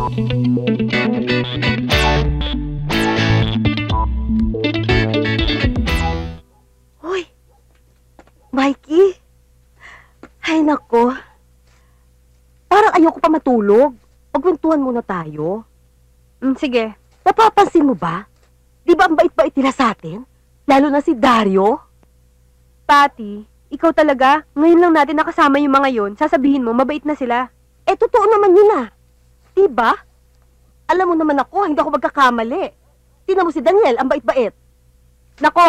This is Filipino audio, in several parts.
Hoy, Mikey. Ay, nako. Parang ayoko pa matulog. Pagkwentuhan muna tayo. Sige. Napapansin mo ba? Di ba ang bait-bait nila sa atin? Lalo na si Dario. Patty, ikaw talaga, ngayon lang natin nakasama yung mga yon, sasabihin mo, mabait na sila. Eh, totoo naman yun ah. Diba? Alam mo naman ako, hindi ako magkakamali. Tingnan mo si Daniel, ang bait-bait. Nako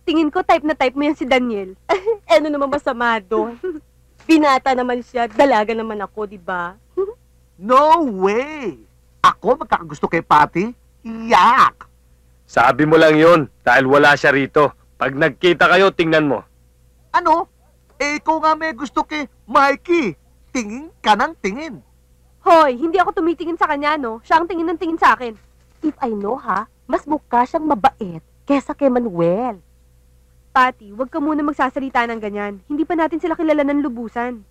tingin ko type na type mo yan si Daniel. Ano naman masama doon? Binata naman siya, dalaga naman ako, diba? No way! Ako magkakagusto kay Patty? Yak! Sabi mo lang yun, dahil wala siya rito. Pag nagkita kayo, tingnan mo. Ano? Eh, ikaw nga may gusto kay Mikey. Tingin ka ng tingin. Hoy, hindi ako tumitingin sa kanya, no? Siya ang tingin ng tingin sa akin. If I know ha, mas mukha siyang mabait kesa kay Manuel. Patty, huwag ka muna magsasalita ng ganyan. Hindi pa natin sila kilala ng lubusan.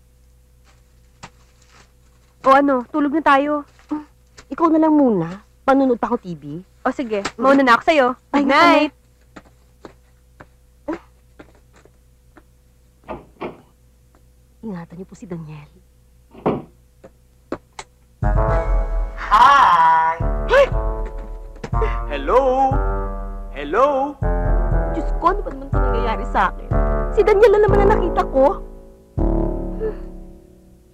O ano, tulog na tayo. Ikaw na lang muna. Panunod pa akong TV. O sige, mauna na ako sa'yo. Ay, Good night! Ingatan niyo po si Daniel. Hi! Hello? Hello? Diyos ko, ano ba naman ito nangyayari sa akin? Si Daniel na naman ang nakita ko.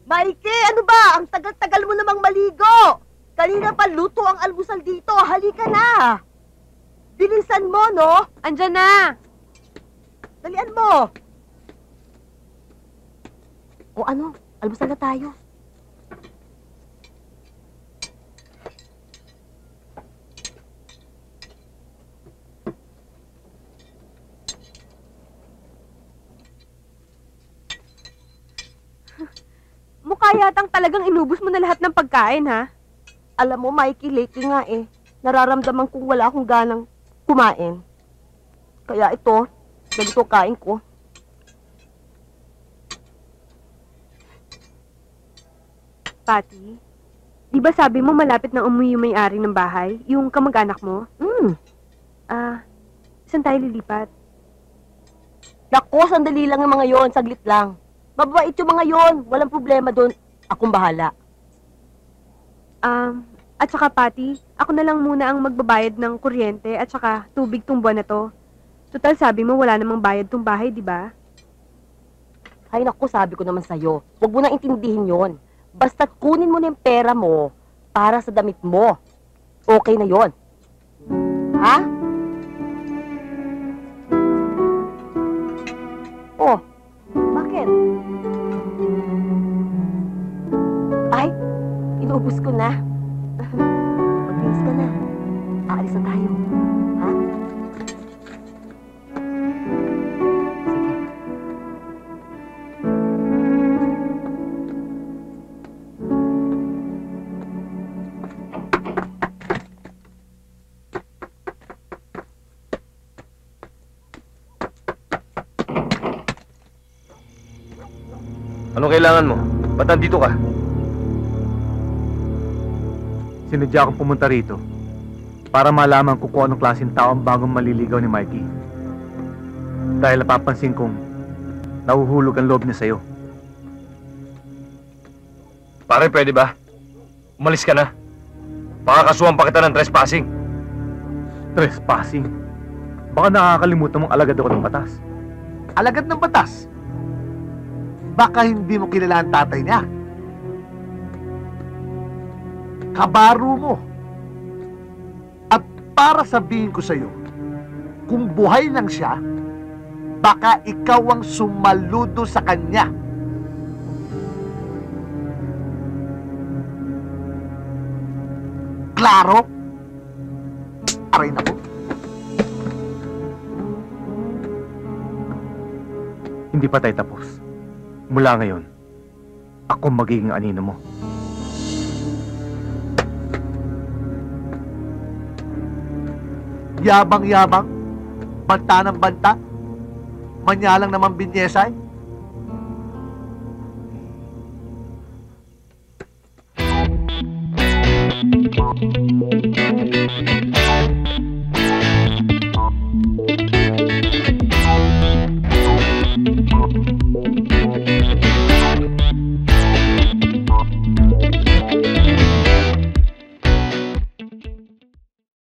Mikey, ano ba? Ang tagal-tagal mo namang maligo. Kanina pa luto ang almusal dito. Halika na. Bilisan mo, no? Andyan na! Dalian mo. O ano? Almusal na tayo. Mukha yatang talagang inubos mo na lahat ng pagkain, ha? Alam mo, Mikey, lately nga nararamdaman kong wala akong ganang kumain. Kaya ito, ganito kain ko. Patty, di ba sabi mo malapit na umuwi yung may-ari ng bahay? Yung kamag-anak mo? Saan tayo lilipat? Naku, sandali lang yung mga yon, saglit lang. Mababait yung mga yon, walang problema doon. Akong bahala. At saka Patty, ako na lang muna ang magbabayad ng kuryente at saka tubig tong buwan na to. Total, sabi mo wala namang bayad tong bahay, di ba? Ay naku, sabi ko naman sa'yo, huwag mo nang intindihin yon. Basta kunin mo na yung pera mo para sa damit mo. Okay na yon. Ha? Oh, bakit? Ay, inuubos ko na. Mag-release ka na. Aalis na tayo. Ha? Sige. Anong kailangan mo? Ba't nandito ka? Sinadya akong pumunta rito para malaman ko kung anong klaseng tao ang bagong maliligaw ni Mikey. Dahil napapansin kong nahuhulog ang loob niya sa'yo. Pare, pwede ba? Umalis ka na. Pakakasuhan pa kita ng trespassing. Trespassing? Baka nakakalimutan mong alagad ako ng batas. Alagad ng batas. Baka hindi mo kilala ang tatay niya. Kabaro mo. At para sabihin ko sa'yo, kung buhay lang siya, baka ikaw ang sumaludo sa kanya. Klaro? Aray na po. Hindi pa tayo tapos. Mula ngayon, ako magiging anino mo. Yabang-yabang, banta ng banta, manyalang naman binyesay.